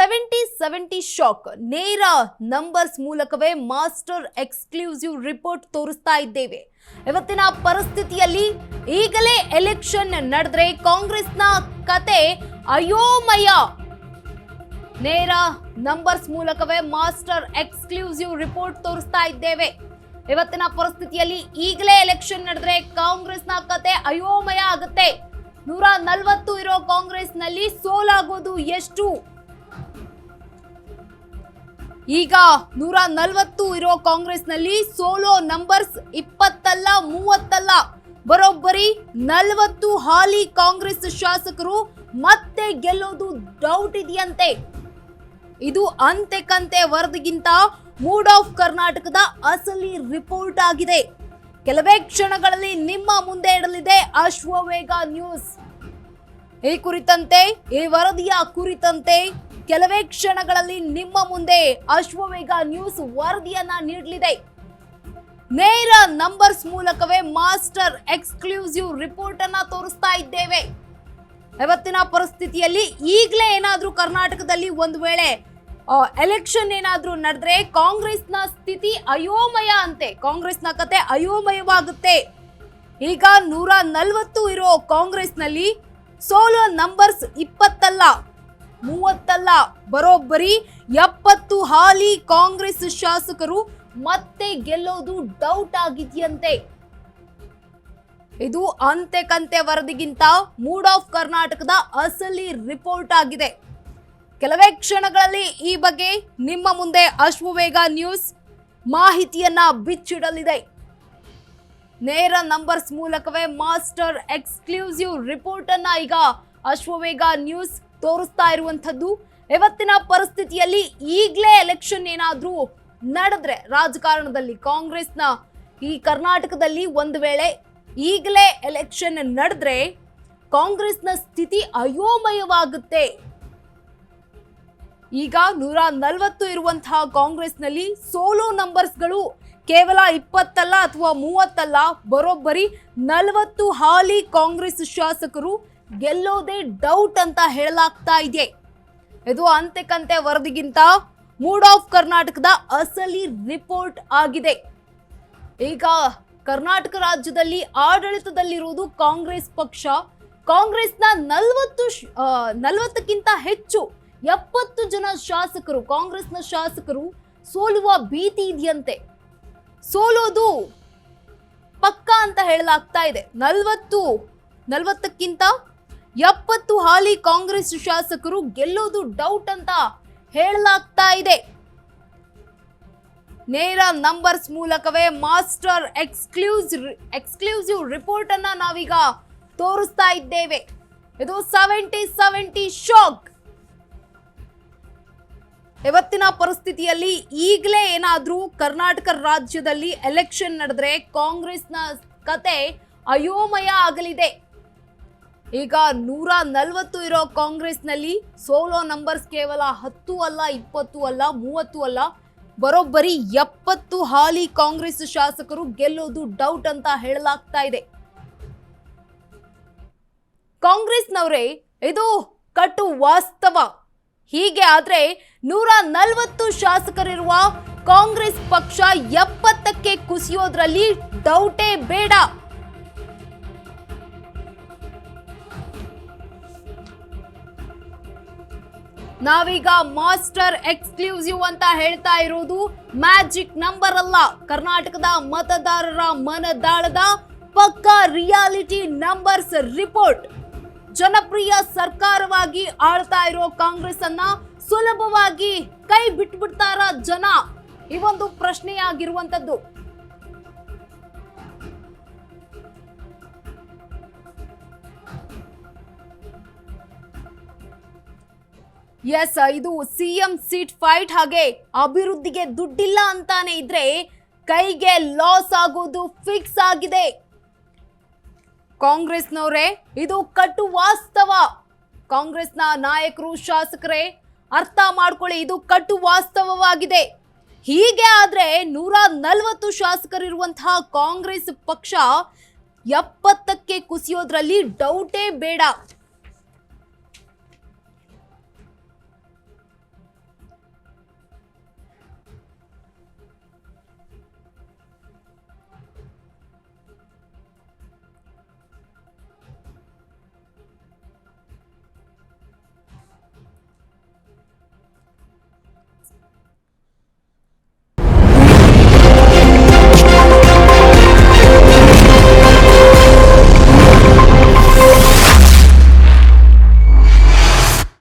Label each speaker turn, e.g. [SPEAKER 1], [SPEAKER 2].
[SPEAKER 1] 70 shock ನೇರ numbers ಮೂಲಕವೇ master exclusive report ತೋರಿಸ್ತಾ ಇದ್ದೇವೆ. ಇವತ್ತಿನ ಪರಿಸ್ಥಿತಿಯಲ್ಲಿ ಈಗಲೇ ಎಲೆಕ್ಷನ್ ನಡೆದ್ರೆ ಕಾಂಗ್ರೆಸ್ನ ಕತೆ ಅಯೋಮಯ. ನೇರ ನಂಬರ್ಸ್ ಮೂಲಕವೇ ಮಾಸ್ಟರ್ ಎಕ್ಸ್ಕ್ಲೂಸಿವ್ ರಿಪೋರ್ಟ್ ತೋರಿಸ್ತಾ ಇದ್ದೇವೆ. ಇವತ್ತಿನ ಪರಿಸ್ಥಿತಿಯಲ್ಲಿ ಈಗಲೇ ಎಲೆಕ್ಷನ್ ನಡೆದ್ರೆ ಕಾಂಗ್ರೆಸ್ನ ಕತೆ ಅಯೋಮಯ ಆಗುತ್ತೆ. 140 ಇರೋ ಕಾಂಗ್ರೆಸ್ನಲ್ಲಿ ಸೋಲಾಗೋದು ಎಷ್ಟು? ಈಗ 140 ಇರೋ ಕಾಂಗ್ರೆಸ್ನಲ್ಲಿ ಸೋಲೋ ನಂಬರ್ಸ್ 20 ಅಲ್ಲ 30 ಅಲ್ಲ, ಬರೋಬ್ಬರಿ 40 ಹಾಲಿ ಕಾಂಗ್ರೆಸ್ ಶಾಸಕರು ಮತ್ತೆ ಗೆಲ್ಲೋದು ಡೌಟ್ ಇದೆಯಂತೆ. ಇದು ಅಂತೆ ಕಂತೆ ವರದಿಗಿಂತ ಮೂಡ್ ಆಫ್ ಕರ್ನಾಟಕದ ಅಸಲಿ ರಿಪೋರ್ಟ್ ಆಗಿದೆ. ಕೆಲವೇ ಕ್ಷಣಗಳಲ್ಲಿ ನಿಮ್ಮ ಮುಂದೆ ಇಡಲಿದೆ ಅಶ್ವವೇಗ ನ್ಯೂಸ್. ಈ ಕುರಿತಂತೆ, ಈ ವರದಿಯ ಕುರಿತಂತೆ ಕೆಲವೇ ಕ್ಷಣಗಳಲ್ಲಿ ನಿಮ್ಮ ಮುಂದೆ ಅಶ್ವವೇಗ ನ್ಯೂಸ್ ವರದಿಯನ್ನ ನೀಡಲಿದೆ. ನೇರ ನಂಬರ್ಸ್ ಮೂಲಕವೇ ಮಾಸ್ಟರ್ ಎಕ್ಸ್ಕ್ಲೂಸಿವ್ ರಿಪೋರ್ಟ್ ಅನ್ನ ತೋರಿಸ್ತಾ ಇದ್ದೇವೆ. ಇವತ್ತಿನ ಪರಿಸ್ಥಿತಿಯಲ್ಲಿ ಈಗಲೇ ಏನಾದ್ರೂ ಕರ್ನಾಟಕದಲ್ಲಿ ಒಂದು ವೇಳೆ ಎಲೆಕ್ಷನ್ ಏನಾದ್ರೂ ನಡೆದ್ರೆ ಕಾಂಗ್ರೆಸ್ನ ಸ್ಥಿತಿ ಅಯೋಮಯ ಅಂತೆ. ಕಾಂಗ್ರೆಸ್ನ ಕತೆ ಅಯೋಮಯವಾಗುತ್ತೆ. ಈಗ 140 ಇರೋ ಕಾಂಗ್ರೆಸ್ನಲ್ಲಿ ಸೋಲೋ ನಂಬರ್ಸ್ 20 ಅಲ್ಲ 30 ಅಲ್ಲ, ಬರೋಬ್ಬರಿ 70 ಹಾಲಿ ಕಾಂಗ್ರೆಸ್ ಶಾಸಕರು ಮತ್ತೆ ಗೆಲ್ಲೋದು ಡೌಟ್ ಆಗಿದೆಯಂತೆ. ಇದು ಅಂತೆ ಕಂತೆ ವರದಿಗಿಂತ ಮೂಡ್ ಆಫ್ ಕರ್ನಾಟಕದ ಅಸಲಿ ರಿಪೋರ್ಟ್ ಆಗಿದೆ. ಕೆಲವೇ ಕ್ಷಣಗಳಲ್ಲಿ ಈ ಬಗ್ಗೆ ನಿಮ್ಮ ಮುಂದೆ ಅಶ್ವವೇಗ ನ್ಯೂಸ್ ಮಾಹಿತಿಯನ್ನ ಬಿಚ್ಚಿಡಲಿದೆ. ನೇರ ನಂಬರ್ಸ್ ಮೂಲಕವೇ ಮಾಸ್ಟರ್ ಎಕ್ಸ್ಕ್ಲೂಸಿವ್ ರಿಪೋರ್ಟ್ ಅನ್ನ ಈಗ ಅಶ್ವವೇಗ ನ್ಯೂಸ್ ತೋರಿಸ್ತಾ ಇರುವಂತದ್ದು. ಇವತ್ತಿನ ಪರಿಸ್ಥಿತಿಯಲ್ಲಿ ಈಗಲೇ ಎಲೆಕ್ಷನ್ ಏನಾದ್ರೂ ನಡೆದ್ರೆ ರಾಜಕಾರಣದಲ್ಲಿ ಕಾಂಗ್ರೆಸ್ನ ಈ ಕರ್ನಾಟಕದಲ್ಲಿ ಒಂದು ವೇಳೆ ಈಗಲೇ ಎಲೆಕ್ಷನ್ ನಡೆದ್ರೆ ಕಾಂಗ್ರೆಸ್ನ ಸ್ಥಿತಿ ಅಯೋಮಯವಾಗುತ್ತೆ. ಈಗ 140 ಇರುವಂತಹ ಕಾಂಗ್ರೆಸ್ನಲ್ಲಿ ಸೋಲೋ ನಂಬರ್ಸ್ಗಳು ಕೇವಲ 20 ಅಲ್ಲ ಅಥವಾ 30 ಅಲ್ಲ, ಬರೋಬ್ಬರಿ 40 ಹಾಲಿ ಕಾಂಗ್ರೆಸ್ ಶಾಸಕರು ಗೆಲ್ಲೋದೇ ಡೌಟ್ ಅಂತ ಹೇಳಲಾಗ್ತಾ ಇದೆ. ಇದು ಅಂತೆ ಕಂತೆ ವರದಿಗಿಂತ ಮೂಡ್ ಆಫ್ ಕರ್ನಾಟಕದ ಅಸಲಿ ರಿಪೋರ್ಟ್ ಆಗಿದೆ. ಈಗ ಕರ್ನಾಟಕ ರಾಜ್ಯದಲ್ಲಿ ಆಡಳಿತದಲ್ಲಿರುವುದು ಕಾಂಗ್ರೆಸ್ ಪಕ್ಷ. ಕಾಂಗ್ರೆಸ್ನ 40ಕ್ಕಿಂತ ಹೆಚ್ಚು 70 ಜನ ಶಾಸಕರು, ಕಾಂಗ್ರೆಸ್ನ ಶಾಸಕರು ಸೋಲುವ ಭೀತಿ ಇದೆಯಂತೆ. ಸೋಲೋದು ಪಕ್ಕಾ ಅಂತ ಹೇಳಲಾಗ್ತಾ ಇದೆ. 40ಕ್ಕಿಂತ 70 ಹಾಲಿ ಕಾಂಗ್ರೆಸ್ ಶಾಸಕರು ಗೆಲ್ಲೋದು ಡೌಟ್ ಅಂತ ಹೇಳಲಾಗ್ತಾ ಇದೆ. ನೇರ ನಂಬರ್ಸ್ ಮೂಲಕವೇ ಮಾಸ್ಟರ್ ಎಕ್ಸ್ಕ್ಲೂಸಿವ್ ರಿಪೋರ್ಟ್ ಅನ್ನ ನಾವೀಗ ತೋರಿಸ್ತಾ ಇದ್ದೇವೆ. ಇದು 70 ಶಾಕ್. ಇವತ್ತಿನ ಪರಿಸ್ಥಿತಿಯಲ್ಲಿ ಈಗಲೇ ಏನಾದ್ರೂ ಕರ್ನಾಟಕ ರಾಜ್ಯದಲ್ಲಿ ಎಲೆಕ್ಷನ್ ನಡೆದ್ರೆ ಕಾಂಗ್ರೆಸ್ನ ಕತೆ ಅಯೋಮಯ ಆಗಲಿದೆ. ಈಗ 140 ಇರೋ ಕಾಂಗ್ರೆಸ್ನಲ್ಲಿ ಸೋಲೋ ನಂಬರ್ಸ್ ಕೇವಲ 10 ಅಲ್ಲ 20 ಅಲ್ಲ 30 ಅಲ್ಲ, ಬರೋಬ್ಬರಿ 70 ಹಾಲಿ ಕಾಂಗ್ರೆಸ್ ಶಾಸಕರು ಗೆಲ್ಲೋದು ಡೌಟ್ ಅಂತ ಹೇಳಲಾಗ್ತಾ ಇದೆ. ಕಾಂಗ್ರೆಸ್ನವರೇ, ಇದು ಕಟು ವಾಸ್ತವ. ಹೀಗೆ ಆದ್ರೆ 140 ಶಾಸಕರಿರುವ ಕಾಂಗ್ರೆಸ್ ಪಕ್ಷ 70ಕ್ಕೆ ಕುಸಿಯೋದ್ರಲ್ಲಿ ಡೌಟೇ ಬೇಡ. ನಾವೀಗ ಮಾಸ್ಟರ್ ಎಕ್ಸ್ಕ್ಲೂಸಿವ್ ಅಂತ ಹೇಳ್ತಾ ಇರೋದು ಮ್ಯಾಜಿಕ್ ನಂಬರ್ ಅಲ್ಲ, ಕರ್ನಾಟಕದ ಮತದಾರರ ಮನದಾಳದ ಪಕ್ಕಾ ರಿಯಾಲಿಟಿ ನಂಬರ್ಸ್ ರಿಪೋರ್ಟ್. ಜನಪ್ರಿಯ ಸರ್ಕಾರವಾಗಿ ಆಳ್ತಾ ಇರೋ ಕಾಂಗ್ರೆಸ್ ಅನ್ನ ಸುಲಭವಾಗಿ ಕೈ ಬಿಟ್ಬಿಡ್ತಾರ ಜನ? ಈ ಒಂದು ಪ್ರಶ್ನೆಯಾಗಿರುವಂತದ್ದು. ಎಸ್, ಇದು ಸಿಎಂ ಸೀಟ್ ಫೈಟ್. ಹಾಗೆ ಅಭಿವೃದ್ಧಿಗೆ ದುಡ್ಡಿಲ್ಲ ಅಂತಾನೆ ಇದ್ರೆ ಕೈಗೆ ಲಾಸ್ ಆಗೋದು ಫಿಕ್ಸ್ ಆಗಿದೆ. ಕಾಂಗ್ರೆಸ್ನವರೇ, ಇದು ಕಟು ವಾಸ್ತವ. ಕಾಂಗ್ರೆಸ್ನ ನಾಯಕರು, ಶಾಸಕರೇ, ಅರ್ಥ ಮಾಡ್ಕೊಳ್ಳಿ, ಇದು ಕಟು ವಾಸ್ತವವಾಗಿದೆ. ಹೀಗೆ ಆದ್ರೆ 140 ಶಾಸಕರಿರುವಂತಹ ಕಾಂಗ್ರೆಸ್ ಪಕ್ಷ 70ಕ್ಕೆ ಕುಸಿಯೋದ್ರಲ್ಲಿ ಡೌಟೇ ಬೇಡ.